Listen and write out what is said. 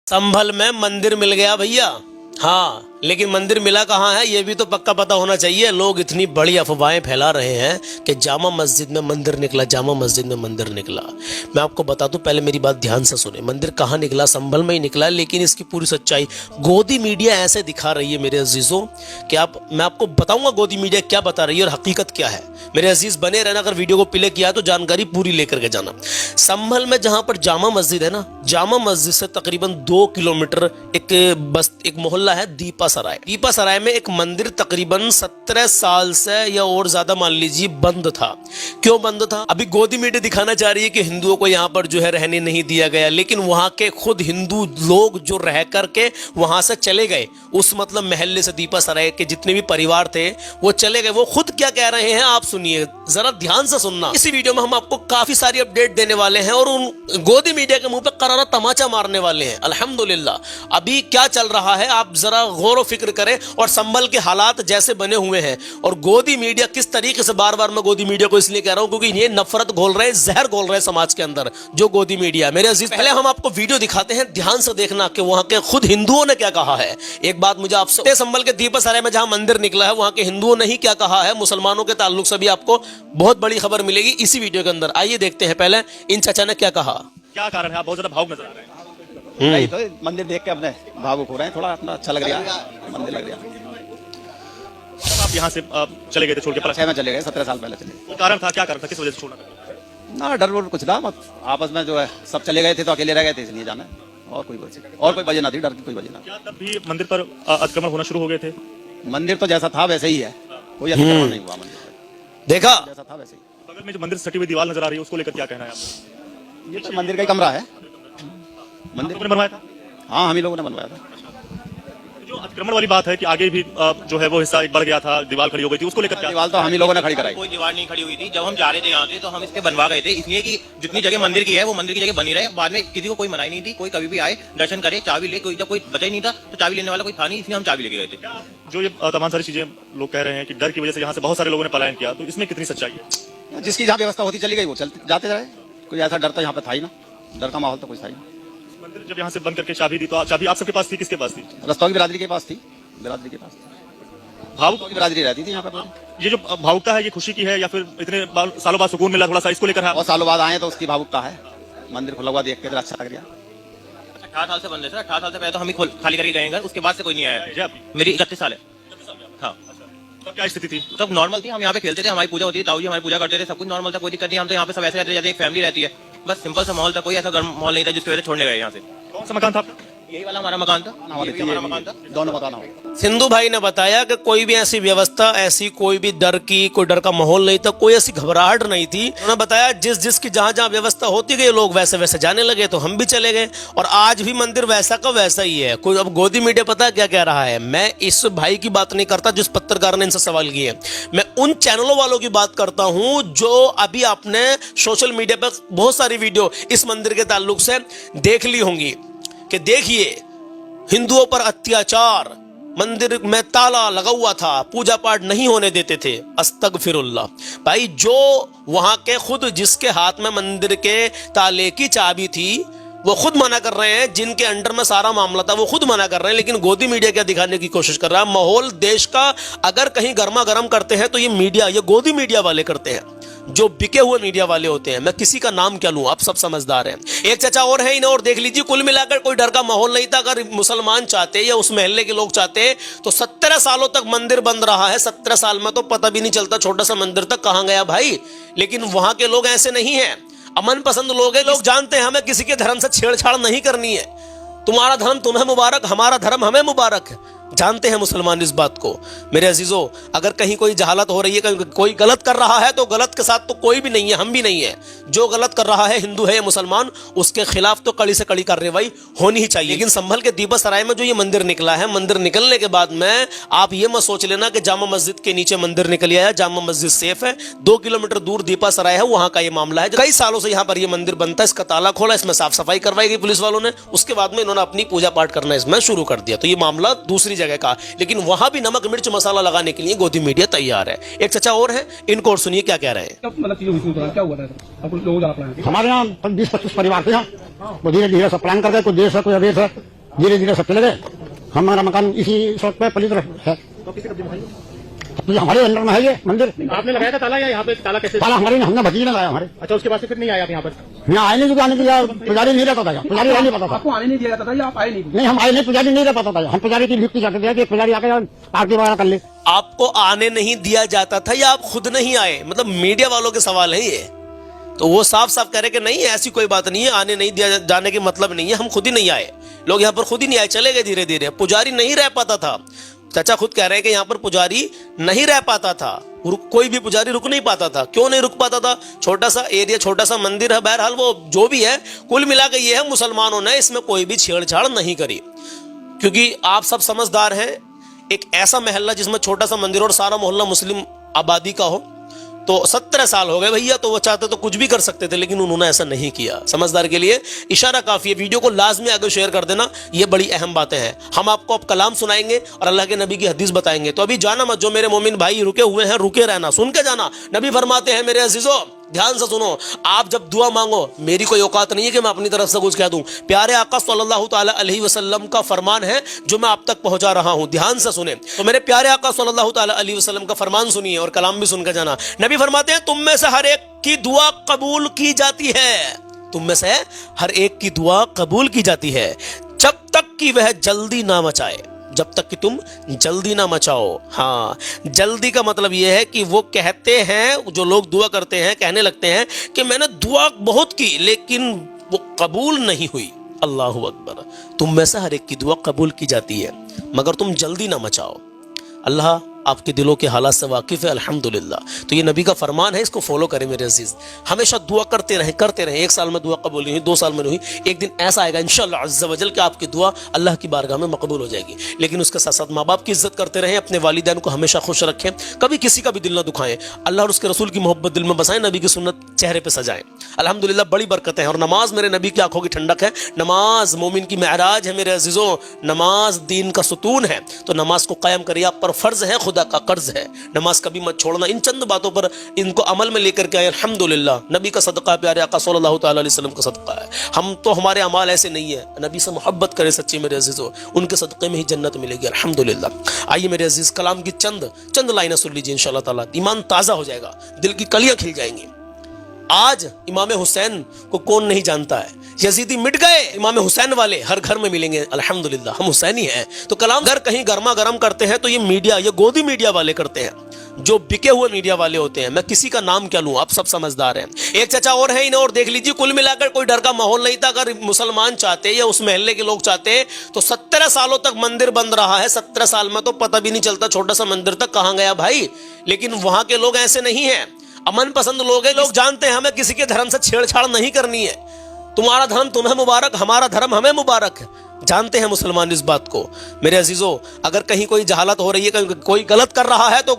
संभल में मंदिर मिल गया भैया। हाँ, लेकिन मंदिर मिला कहाँ है ये भी तो पक्का पता होना चाहिए। लोग इतनी बड़ी अफवाहें फैला रहे हैं कि जामा मस्जिद में मंदिर निकला, जामा मस्जिद में मंदिर निकला। मैं आपको बता दूं, पहले मेरी बात ध्यान से सुने। मंदिर कहाँ निकला? संभल में ही निकला, लेकिन इसकी पूरी सच्चाई गोदी मीडिया ऐसे दिखा रही है मेरे अजीजों कि मैं आपको बताऊंगा गोदी मीडिया क्या बता रही है और हकीकत क्या है। मेरे अजीज बने रहना, अगर वीडियो को प्ले किया तो जानकारी पूरी लेकर के जाना। संभल में जहां पर जामा मस्जिद है ना, जामा मस्जिद से तकरीबन 2 किलोमीटर एक मोहल्ला है दीपा सराय। दीपा सराय में एक मंदिर तकरीबन 17 साल से या और ज्यादा मान लीजिए बंद था। क्यों बंद था? अभी गोदी मीडिया दिखाना चाह रही है कि हिंदुओं को यहाँ पर जो है रहने नहीं दिया गया, लेकिन वहां के खुद हिंदू लोग जो रह करके वहां से चले गए, उस मतलब महल्ले से दीपा सराय के जितने भी परिवार थे वो चले गए। वो खुद क्या कह रहे हैं आप सुनिए, जरा ध्यान से सुनना। इसी वीडियो में हम आपको काफी सारी अपडेट देने वाले हैं और उन गोदी मीडिया के मुंह पे करारा तमाचा मारने वाले हैं। अल्हम्दुलिल्लाह अभी क्या चल रहा है आप जरा गौर फिक्र करें, और संभल के हालात जैसे बने हुए हैं और गोदी मीडिया किस तरीके से, बार बार मैं गोदी मीडिया को इसलिए कह रहा हूं क्योंकि ये नफरत घोल रहे हैं, जहर घोल रहे हैं समाज के अंदर जो गोदी मीडिया। मेरे अजीज, पहले हम आपको वीडियो दिखाते हैं, ध्यान से देखना कि वहां के खुद हिंदुओं ने क्या कहा है। एक बात मुझे आपसे, संभल के दीपा सराय में जहां मंदिर निकला है वहां के हिंदुओं ने ही क्या कहा है, मुसलमानों के ताल्लुक से भी आपको बहुत बड़ी खबर मिलेगी इसी वीडियो के अंदर। आइए देखते हैं पहले इन चाचा ने क्या कहा। क्या कारण है? आप बहुत ज्यादा भावुक नजर आ रहे हैं। नहीं तो मंदिर देख के अपने भावुक हो रहे हैं, थोड़ा अपना अच्छा लग रहा है, मंदिर लग रहा है। आप यहाँ से चले गए थे छोड़ के? में चले गए, 17 साल पहले चले गए। वो कारण था, क्या कारण था, किस वजह से छोड़ना था? ना डर कुछ था मत, आपस में जो है सब चले गए थे तो अकेले रह गए थे इसलिए जाना, और कोई वजह ना थी, डर की कोई वजह ना। क्या तब भी मंदिर पर अतिक्रमण होना शुरू हो गए थे? मंदिर तो जैसा था वैसे ही है, कोई अतिक्रमण नहीं हुआ मंदिर पर, देखा जैसा था वैसे ही। बगल में जो मंदिर सटी हुई दीवार नजर आ रही है उसको लेकर क्या कहना है आपको? ये तो मंदिर का ही कमरा है, मंदिर ने बनवाया था? हाँ, हम ही लोगों ने बनवाया था। जो अतिक्रमण वाली बात है कि आगे भी जो है वो हिस्सा एक बढ़ गया था, दीवार खड़ी हो गई थी, उसको लेकर क्या? दीवार तो हम ही लोगों ने खड़ी कराई। कोई दीवार नहीं खड़ी हुई थी। जब हम जा रहे थे यहाँ से तो हम इसके बनवा गए थे, इसलिए कि जितनी जगह मंदिर की है वो मंदिर की जगह बनी रहे। बाद में किसी को कोई मनाही नहीं थी, कोई कभी भी आए दर्शन करे, चाबी ले, कोई जब कोई बचा ही नहीं था तो चाबी लेने वाला कोई था नहीं, इसलिए हम चाबी लेके गए थे। जो ये तमाम सारी चीजें लोग कह रहे हैं कि डर की वजह से यहाँ से बहुत सारे लोगों ने पलायन किया, तो इसमें कितनी सच्चाई है? जिसकी जहाँ व्यवस्था होती चली गई वो चलते जाते रहे, कोई ऐसा डर तो यहाँ पे था ही ना, डर का माहौल तो कुछ था ही ना। मंदिर जब यहाँ से बंद करके चाबी दी तो चाबी आप सबके पास थी, किसके पास थी? रस्तों की बिरादरी के पास थी, बिरादरी के पास भावुक बिरादरी रहती थी यहाँ पर। ये जो भावुकता है ये खुशी की है या फिर इतने सालों बाद सुकून मिला थोड़ा सा, इसको लेकर है? और सालों बाद आए तो उसकी भावुकता है, मंदिर खुला हुआ देख के अच्छा लग रहा। 18 साल से बंद है सर, 18 साल से पहले तो हम ही खाली करके गए घर, उसके बाद से कोई नहीं आया। मेरी 31 साल है। हाँ, तो क्या स्थिति थी? सब नॉर्मल थी, हम यहाँ पे खेलते थे, हमारी पूजा होती थी, ताऊ जी हमारी पूजा करते थे, सब कुछ नॉर्मल था, कोई दिक्कत नहीं। हम तो यहाँ पे सब ऐसे रहते जैसे एक फैमिली रहती है, बस सिंपल सा माहौल था, कोई ऐसा गर्म माहौल नहीं था जिसकी वजह से छोड़ने गए यहाँ से। कौन सा मकान था? यही वाला हमारा मकान था, हमारा मकान था, दोनों मकान हो। सिंधु भाई ने बताया कि कोई भी ऐसी व्यवस्था, ऐसी कोई भी कोई डर का माहौल नहीं था, कोई ऐसी घबराहट नहीं थी। उन्होंने बताया जिसकी जहां जहां व्यवस्था होती गई लोग वैसे वैसे जाने लगे, तो हम भी चले गए और आज भी मंदिर वैसा का वैसा ही है। कोई अब गोदी मीडिया पता क्या कह रहा है, मैं इस भाई की बात नहीं करता जिस पत्रकार ने इनसे सवाल किए, मैं उन चैनलों वालों की बात करता हूं जो अभी आपने सोशल मीडिया पर बहुत सारी वीडियो इस मंदिर के ताल्लुक से देख ली होंगी कि देखिए हिंदुओं पर अत्याचार, मंदिर में ताला लगा हुआ था, पूजा पाठ नहीं होने देते थे। अस्तगफिरुल्लाह। भाई जो वहां के खुद जिसके हाथ में मंदिर के ताले की चाबी थी वो खुद मना कर रहे हैं, जिनके अंडर में सारा मामला था वो खुद मना कर रहे हैं, लेकिन गोदी मीडिया क्या दिखाने की कोशिश कर रहा है, माहौल देश का अगर कहीं गर्मा गर्म करते हैं तो ये मीडिया, ये गोदी मीडिया वाले करते हैं, जो बिके हुए मीडिया वाले होते हैं। मैं किसी का नाम क्या लूं, आप सब समझदार हैं। एक चाचा और है इन्हें और देख लीजिए, कुल मिलाकर कोई डर का माहौल नहीं था। अगर मुसलमान चाहते या उस महल्ले के लोग चाहते तो 17 सालों तक मंदिर बंद रहा है। 17 साल में तो पता भी नहीं चलता छोटा सा मंदिर तक कहां गया भाई। लेकिन वहां के लोग ऐसे नहीं है, अमन पसंद लोग हैं, लोग जानते हैं हमें किसी के धर्म से छेड़छाड़ नहीं करनी है। तुम्हारा धर्म तुम्हें मुबारक, हमारा धर्म हमें मुबारक है, जानते हैं मुसलमान इस बात को। मेरे अजीजों, अगर कहीं कोई जहालत हो रही है, कोई गलत कर रहा है तो गलत के साथ तो कोई भी नहीं है, हम भी नहीं है। जो गलत कर रहा है, हिंदू है या मुसलमान, उसके खिलाफ तो कड़ी से कड़ी कार्रवाई होनी ही चाहिए। लेकिन संभल के दीपा सराय में जो ये मंदिर निकला है, मंदिर निकलने के बाद में आप ये मत सोच लेना कि जामा मस्जिद के नीचे मंदिर निकल आया, जामा मस्जिद सेफ है। 2 किलोमीटर दूर दीपा सराय है, वहां का ये मामला है। कई सालों से यहाँ पर ये मंदिर बनता है, इसका ताला खोला, इसमें साफ सफाई करवाई गई पुलिस वालों ने, उसके बाद में इन्होंने अपनी पूजा पाठ करना इसमें शुरू कर दिया। तो ये मामला दूसरी जगह का, लेकिन वहां भी नमक मिर्च मसाला लगाने के लिए गोदी मीडिया तैयार है। एक चाचा और है, इनको और सुनिए क्या कह रहे हैं। क्या हुआ था? हमारे यहाँ 20-25 परिवार थे, यहाँ वो धीरे धीरे सब प्लान कर गए, कोई देश है कोई अदेश है, धीरे धीरे सब चले गए। हमारा मकान इसी सड़क पे पलित है। तो किसी कब्जे में है? तो हमारे अंदर में है ये मंदिर। आपने लगाया था ताला या यहाँ पे ताला कैसे? ताला हमारे हमने भतीजे ने लगाया हमारे। अच्छा, उसके बाद से फिर नहीं आया आप यहाँ पर? यहाँ आए नहीं क्योंकि आने के लिए पुजारी नहीं रहता था। पुजारी नहीं पता था। आपको आने नहीं दिया जाता था या आप आए नहीं? नहीं, हम आए नहीं, पुजारी नहीं रह पाता था। हम पुजारी की लिफ्ट जाते थे कि पुजारी आके आरती वगैरह कर ले। आपको आने नहीं दिया जाता था या आप खुद नहीं आए? मतलब मीडिया वालों के सवाल है ये। तो वो साफ साफ कह रहे कि नहीं, ऐसी कोई बात नहीं है, आने नहीं दिया जाने के मतलब नहीं है, हम खुद ही नहीं आए। लोग यहाँ पर खुद ही नहीं आए, चले गए धीरे धीरे। पुजारी नहीं रह पाता था। चाचा खुद कह रहे हैं कि यहाँ पर पुजारी नहीं रह पाता था, कोई भी पुजारी रुक नहीं पाता था। क्यों नहीं रुक पाता था? छोटा सा एरिया, छोटा सा मंदिर है। बहरहाल वो जो भी है, कुल मिला के ये है, मुसलमानों ने इसमें कोई भी छेड़छाड़ नहीं करी, क्योंकि आप सब समझदार हैं। एक ऐसा मोहल्ला जिसमें छोटा सा मंदिर और सारा मोहल्ला मुस्लिम आबादी का हो, तो 17 साल हो गए भैया, तो वो चाहते तो कुछ भी कर सकते थे, लेकिन उन्होंने ऐसा नहीं किया। समझदार के लिए इशारा काफी है। वीडियो को लाजमी आगे शेयर कर देना, ये बड़ी अहम बातें हैं। हम आपको अब कलाम सुनाएंगे और अल्लाह के नबी की हदीस बताएंगे। तो अभी जाना मत, जो मेरे मोमिन भाई रुके हुए हैं, रुके रहना, सुन के जाना। नबी फरमाते हैं, मेरे अजीजों ध्यान से सुनो, आप जब दुआ मांगो, मेरी कोई औकात नहीं है कि मैं अपनी तरफ से कुछ कह दूं। प्यारे आका सल्लल्लाहु ताला अलैहि वसल्लम का फरमान है जो मैं आप तक पहुंचा रहा हूं, ध्यान से सुने। तो मेरे प्यारे आका सल्लल्लाहु ताला अलैहि वसल्लम का फरमान सुनिए और कलाम भी सुनकर जाना। नबी फरमाते हैं, तुम में से हर एक की दुआ कबूल की जाती है। तुम में से हर एक की दुआ कबूल की जाती है जब तक कि वह जल्दी ना मचाए, जब तक कि तुम जल्दी ना मचाओ। हाँ, जल्दी का मतलब यह है कि वो कहते हैं, जो लोग दुआ करते हैं, कहने लगते हैं कि मैंने दुआ बहुत की लेकिन वो कबूल नहीं हुई। अल्लाहु अकबर। तुम में से हर एक की दुआ कबूल की जाती है मगर तुम जल्दी ना मचाओ। अल्लाह आपके दिलों के हालात से वाकिफ है, अल्हम्दुलिल्लाह। तो ये नबी का फरमान है, इसको फॉलो करें मेरे अजीज। हमेशा दुआ करते रहें, करते रहें। 1 साल में दुआ कबूल नहीं हुई, 2 साल में नहीं हुई, एक दिन ऐसा आएगा इंशाअल्लाह अज़्ज़ वजल कि आपकी दुआ अल्लाह की बारगाह में मकबूल हो जाएगी। लेकिन उसके साथ साथ माँ बाप की इज्जत करते रहें, अपने वालिदैन को हमेशा खुश रखें, कभी किसी का भी दिल ना दुखाएं, अल्लाह और उसके रसूल की मोहब्बत दिल में बसाएं, नबी की सुन्नत चेहरे पर सजाएं। अल्हम्दुलिल्लाह बड़ी बरकतें हैं। और नमाज मेरे नबी की आंखों की ठंडक है। नमाज मोमिन की महराज है मेरे अजीजों। नमाज दीन का सुतून है। तो नमाज को कायम करिए, आप पर फर्ज है, खुदा का कर्ज है। नमाज कभी मत छोड़ना। इन चंद बातों पर इनको अमल में लेकर के आए, अल्हम्दुलिल्लाह। नबी का सदका, प्यारे आका सल्लल्लाहु ताला अलैहि वसल्लम का सदका है। हम तो, हमारे अमाल ऐसे नहीं है। नबी से मोहब्बत करें सच्ची मेरे अजीजों, उनके सदक़े में ही जन्नत मिलेगी, अल्हम्दुलिल्लाह। आइए मेरे अजीज, कलाम की चंद लाइनें सुन लीजिए, इंशाअल्लाह ताला ईमान ताज़ा हो जाएगा, दिल की कलियां खिल जाएंगी। आज इमाम हुसैन को कौन नहीं जानता है? यजीदी मिट गए, इमाम हुसैन वाले हर घर में मिलेंगे, अल्हम्दुलिल्लाह। हम हुसैनी हैं। तो कलाम घर कहीं गर्मा गर्म करते हैं तो ये मीडिया, ये गोदी मीडिया वाले करते हैं, जो बिके हुए मीडिया वाले होते हैं। मैं किसी का नाम क्या लूं, आप सब समझदार हैं। एक चाचा और है, इन्हें और देख लीजिए। कुल मिलाकर कोई डर का माहौल नहीं था। अगर मुसलमान चाहते या उस महल्ले के लोग चाहते तो 17 सालों तक मंदिर बंद रहा है। 17 साल में तो पता भी नहीं चलता छोटा सा मंदिर तक कहां गया भाई। लेकिन वहां के लोग ऐसे नहीं है, अमन पसंद लोग हैं। लोग जानते हैं हमें किसी के धर्म से छेड़छाड़ नहीं करनी है। तुम्हारा धर्म तुम्हें मुबारक, हमारा धर्म हमें मुबारक है। जानते हैं मुसलमान इस बात को। मेरे अजीजों, अगर कहीं कोई जहालत हो रही है, कोई गलत कर रहा है तो